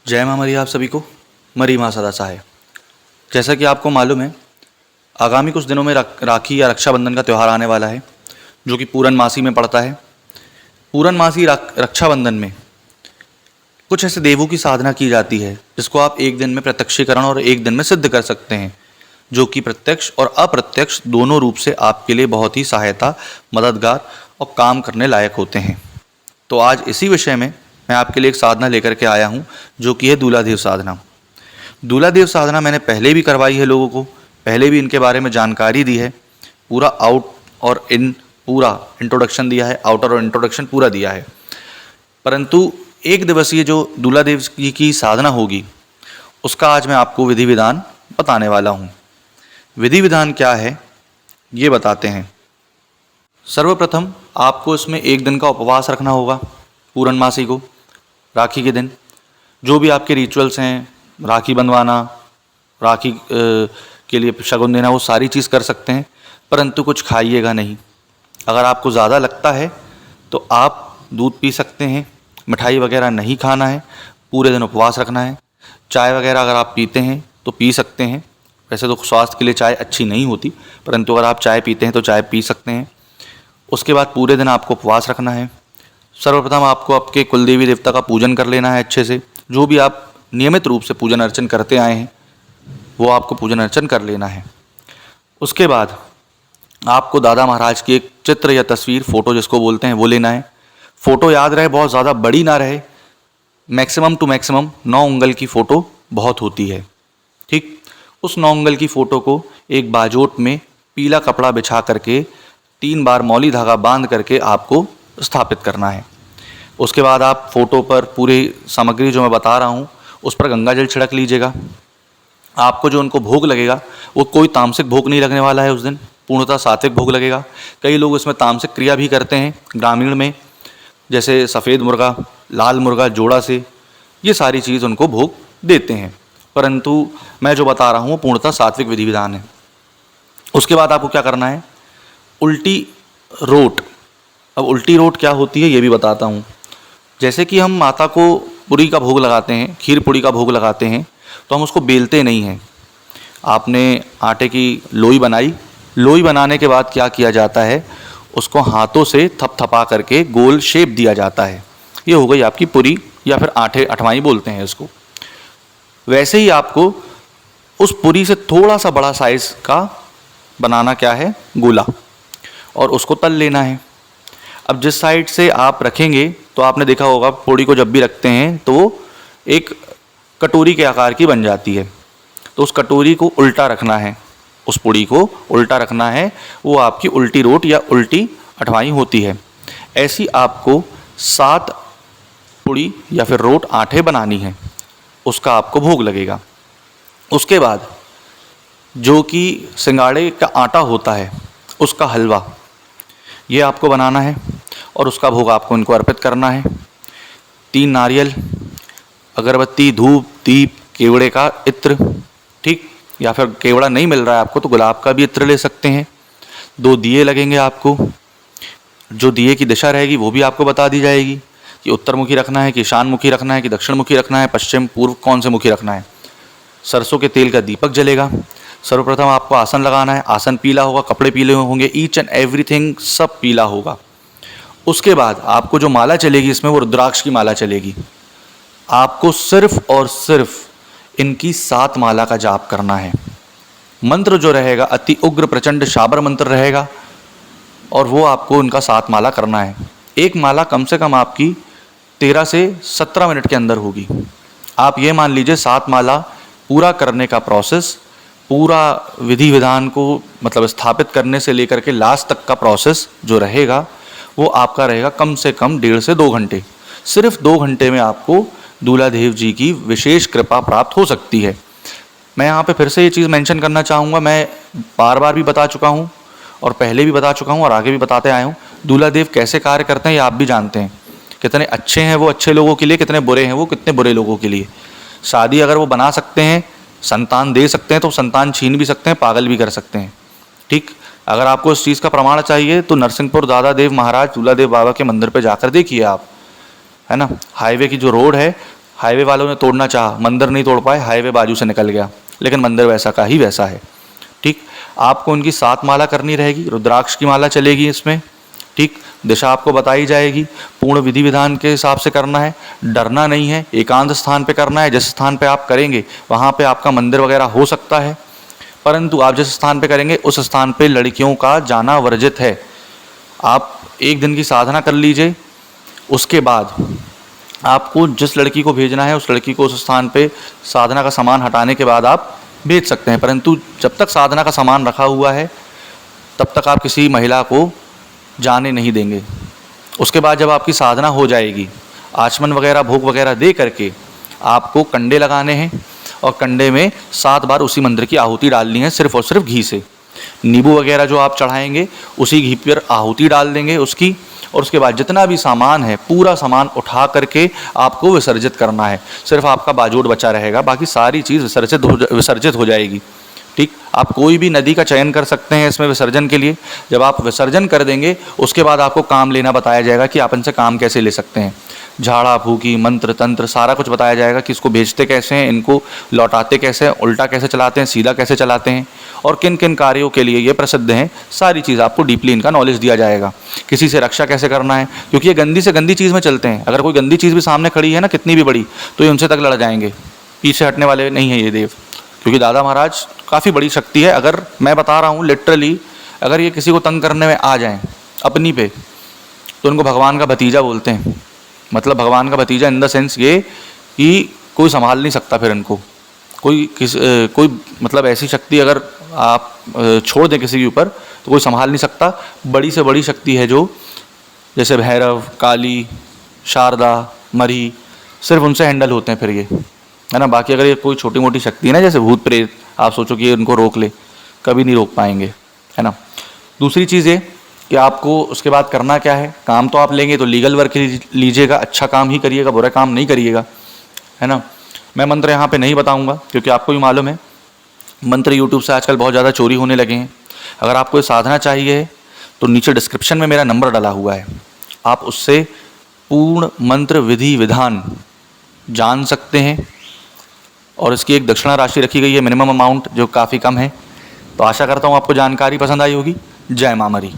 जय माँ मरी आप सभी को। मरी माँ सदा सहाय। जैसा कि आपको मालूम है, आगामी कुछ दिनों में राखी या रक्षाबंधन का त्यौहार आने वाला है, जो कि पूरन मासी में पड़ता है। पूरन मासी रक्षाबंधन में कुछ ऐसे देवों की साधना की जाती है जिसको आप एक दिन में प्रत्यक्षीकरण और एक दिन में सिद्ध कर सकते हैं, जो कि प्रत्यक्ष और अप्रत्यक्ष दोनों रूप से आपके लिए बहुत ही सहायता, मददगार और काम करने लायक होते हैं। तो आज इसी विषय में मैं आपके लिए एक साधना लेकर के आया हूँ, जो कि है दूलादेव साधना। दूलादेव साधना मैंने पहले भी करवाई है लोगों को, पहले भी इनके बारे में जानकारी दी है, पूरा आउट और इन पूरा इंट्रोडक्शन दिया है, आउटर और इंट्रोडक्शन पूरा दिया है। परंतु एक दिवसीय जो दूलादेव जी की साधना होगी, उसका आज मैं आपको विधि विधान बताने वाला हूँ। विधि विधान क्या है ये बताते हैं। सर्वप्रथम आपको इसमें एक दिन का उपवास रखना होगा। पूर्णमासी को राखी के दिन जो भी आपके रिचुअल्स हैं, राखी बंधवाना, राखी के लिए शगुन देना, वो सारी चीज़ कर सकते हैं, परंतु कुछ खाइएगा नहीं। अगर आपको ज़्यादा लगता है तो आप दूध पी सकते हैं, मिठाई वगैरह नहीं खाना है, पूरे दिन उपवास रखना है। चाय वगैरह अगर आप पीते हैं तो पी सकते हैं, वैसे तो स्वास्थ्य के लिए चाय अच्छी नहीं होती, परंतु अगर आप चाय पीते हैं तो चाय पी सकते हैं। उसके बाद पूरे दिन आपको उपवास रखना है। सर्वप्रथम आपको आपके कुलदेवी देवता का पूजन कर लेना है अच्छे से। जो भी आप नियमित रूप से पूजन अर्चन करते आए हैं वो आपको पूजन अर्चन कर लेना है। उसके बाद आपको दादा महाराज की एक चित्र या तस्वीर, फ़ोटो जिसको बोलते हैं, वो लेना है। फ़ोटो याद रहे बहुत ज़्यादा बड़ी ना रहे, मैक्सिमम टू मैक्सिमम 9 उंगल की फ़ोटो बहुत होती है। ठीक, उस 9 उंगल की फ़ोटो को एक बाजोट में पीला कपड़ा बिछा करके 3 बार मौली धागा बांध करके आपको स्थापित करना है। उसके बाद आप फोटो पर पूरी सामग्री जो मैं बता रहा हूँ उस पर गंगा जल छिड़क लीजिएगा। आपको जो उनको भोग लगेगा वो कोई तामसिक भोग नहीं लगने वाला है उस दिन, पूर्णतः सात्विक भोग लगेगा। कई लोग इसमें तामसिक क्रिया भी करते हैं ग्रामीण में, जैसे सफ़ेद मुर्गा, लाल मुर्गा जोड़ा से, ये सारी चीज़ उनको भोग देते हैं, परंतु मैं जो बता रहा हूँ वो पूर्णतः सात्विक विधि विधान है। उसके बाद आपको क्या करना है, उल्टी रोट। अब उल्टी रोट क्या होती है ये भी बताता हूँ। जैसे कि हम माता को पूरी का भोग लगाते हैं, खीर पूरी का भोग लगाते हैं, तो हम उसको बेलते नहीं हैं। आपने आटे की लोई बनाई, लोई बनाने के बाद क्या किया जाता है, उसको हाथों से थपथपा करके गोल शेप दिया जाता है। ये हो गई आपकी पूरी, या फिर आठे अठवाई बोलते हैं इसको। वैसे ही आपको उस पूरी से थोड़ा सा बड़ा साइज़ का बनाना क्या है, गोला, और उसको तल लेना है। अब जिस साइड से आप रखेंगे, तो आपने देखा होगा पूड़ी को जब भी रखते हैं तो वो एक कटोरी के आकार की बन जाती है, तो उस कटोरी को उल्टा रखना है, उस पूड़ी को उल्टा रखना है, वो आपकी उल्टी रोट या उल्टी अठवाई होती है। ऐसी आपको 7 पूड़ी या फिर रोट आठे बनानी है, उसका आपको भोग लगेगा। उसके बाद जो कि सिंगाड़े का आटा होता है उसका हलवा, ये आपको बनाना है और उसका भोग आपको इनको अर्पित करना है। 3 नारियल, अगरबत्ती, धूप, दीप, केवड़े का इत्र, ठीक, या फिर केवड़ा नहीं मिल रहा है आपको तो गुलाब का भी इत्र ले सकते हैं। 2 दिए लगेंगे आपको। जो दिए की दिशा रहेगी वो भी आपको बता दी जाएगी कि उत्तर मुखी रखना है कि ईशान मुखी रखना है कि दक्षिण मुखी रखना है, पश्चिम पूर्व कौन से मुखी रखना है। सरसों के तेल का दीपक जलेगा। सर्वप्रथम आपको आसन लगाना है, आसन पीला होगा, कपड़े पीले होंगे, ईच एंड एवरीथिंग सब पीला होगा। उसके बाद आपको जो माला चलेगी इसमें वो रुद्राक्ष की माला चलेगी। आपको सिर्फ और सिर्फ इनकी 7 माला का जाप करना है। मंत्र जो रहेगा अति उग्र प्रचंड शाबर मंत्र रहेगा, और वो आपको इनका 7 माला करना है। एक माला कम से कम आपकी 13 से 17 मिनट के अंदर होगी। आप ये मान लीजिए 7 माला पूरा करने का प्रोसेस, पूरा विधि विधान को मतलब स्थापित करने से लेकर के लास्ट तक का प्रोसेस जो रहेगा वो आपका रहेगा कम से कम 1.5 से 2 घंटे। सिर्फ 2 घंटे में आपको दूलादेव जी की विशेष कृपा प्राप्त हो सकती है। मैं यहाँ पे फिर से ये चीज़ मेंशन करना चाहूँगा, मैं बार बार भी बता चुका हूँ और पहले भी बता चुका हूँ और आगे भी बताते आया हूँ, दूलादेव कैसे कार्य करते हैं ये आप भी जानते हैं। कितने अच्छे हैं वो अच्छे लोगों के लिए, कितने बुरे हैं वो कितने बुरे लोगों के लिए। शादी अगर वो बना सकते हैं, संतान दे सकते हैं, तो संतान छीन भी सकते हैं, पागल भी कर सकते हैं। ठीक, अगर आपको इस चीज़ का प्रमाण चाहिए तो नरसिंहपुर दादा देव महाराज दूलादेव बाबा के मंदिर पे जाकर देखिए आप, है ना। हाईवे की जो रोड है, हाईवे वालों ने तोड़ना चाहा, मंदिर नहीं तोड़ पाए, हाईवे बाजू से निकल गया, लेकिन मंदिर वैसा का ही वैसा है। ठीक, आपको उनकी 7 माला करनी रहेगी, रुद्राक्ष की माला चलेगी इसमें। ठीक, दिशा आपको बताई जाएगी, पूर्ण विधि विधान के हिसाब से करना है, डरना नहीं है, एकांत स्थान पे करना है। जिस स्थान पे आप करेंगे वहाँ पे आपका मंदिर वगैरह हो सकता है, परंतु आप जिस स्थान पे करेंगे उस स्थान पे लड़कियों का जाना वर्जित है। आप 1 दिन की साधना कर लीजिए, उसके बाद आपको जिस लड़की को भेजना है उस लड़की को उस स्थान पे साधना का सामान हटाने के बाद आप भेज सकते हैं, परंतु जब तक साधना का सामान रखा हुआ है तब तक आप किसी महिला को जाने नहीं देंगे। उसके बाद जब आपकी साधना हो जाएगी, आचमन वगैरह भोग वगैरह दे करके आपको कंडे लगाने हैं और कंडे में 7 बार उसी मंत्र की आहुति डालनी है, सिर्फ और सिर्फ घी से। नींबू वगैरह जो आप चढ़ाएंगे उसी घी पर आहुति डाल देंगे उसकी, और उसके बाद जितना भी सामान है पूरा सामान उठा करके आपको विसर्जित करना है। सिर्फ आपका बाजूट बचा रहेगा, बाकी सारी चीज़ विसर्जित हो जाएगी। ठीक, आप कोई भी नदी का चयन कर सकते हैं इसमें विसर्जन के लिए। जब आप विसर्जन कर देंगे उसके बाद आपको काम लेना बताया जाएगा कि आप इनसे काम कैसे ले सकते हैं। झाड़ा फूकी, मंत्र तंत्र सारा कुछ बताया जाएगा कि इसको भेजते कैसे हैं, इनको लौटाते कैसे हैं, उल्टा कैसे चलाते हैं, सीधा कैसे चलाते हैं, और किन किन कार्यों के लिए ये प्रसिद्ध हैं। सारी चीज़ आपको डीपली इनका नॉलेज दिया जाएगा। किसी से रक्षा कैसे करना है, क्योंकि ये गंदी से गंदी चीज़ में चलते हैं। अगर कोई गंदी चीज़ भी सामने खड़ी है ना, कितनी भी बड़ी, तो ये उनसे तक लड़ जाएंगे। पीछे हटने वाले नहीं है ये देव, क्योंकि दादा महाराज काफ़ी बड़ी शक्ति है। अगर मैं बता रहा हूँ लिटरली, अगर ये किसी को तंग करने में आ जाएं अपनी पे, तो उनको भगवान का भतीजा बोलते हैं। मतलब भगवान का भतीजा इन द सेंस ये कि कोई संभाल नहीं सकता फिर इनको। कोई मतलब ऐसी शक्ति अगर आप छोड़ दें किसी के ऊपर तो कोई संभाल नहीं सकता। बड़ी से बड़ी शक्ति है जो, जैसे भैरव, काली, शारदा, मरी, सिर्फ उनसे हैंडल होते हैं फिर ये, है ना। बाकी अगर ये कोई छोटी मोटी शक्ति है ना, जैसे भूत प्रेत, आप सोचो कि ये उनको रोक ले, कभी नहीं रोक पाएंगे, है ना। दूसरी चीज़ ये कि आपको उसके बाद करना क्या है। काम तो आप लेंगे तो लीगल वर्क लीजिएगा, अच्छा काम ही करिएगा, बुरा काम नहीं करिएगा, है ना। मैं मंत्र यहाँ पे नहीं बताऊँगा क्योंकि आपको भी मालूम है मंत्र यूट्यूब से आजकल बहुत ज़्यादा चोरी होने लगे हैं। अगर आपको ये साधना चाहिए तो नीचे डिस्क्रिप्शन में मेरा नंबर डाला हुआ है, आप उससे पूर्ण मंत्र विधि विधान जान सकते हैं। और इसकी एक दक्षिणा राशि रखी गई है, मिनिमम अमाउंट, जो काफ़ी कम है। तो आशा करता हूँ आपको जानकारी पसंद आई होगी। जय माँ मरी।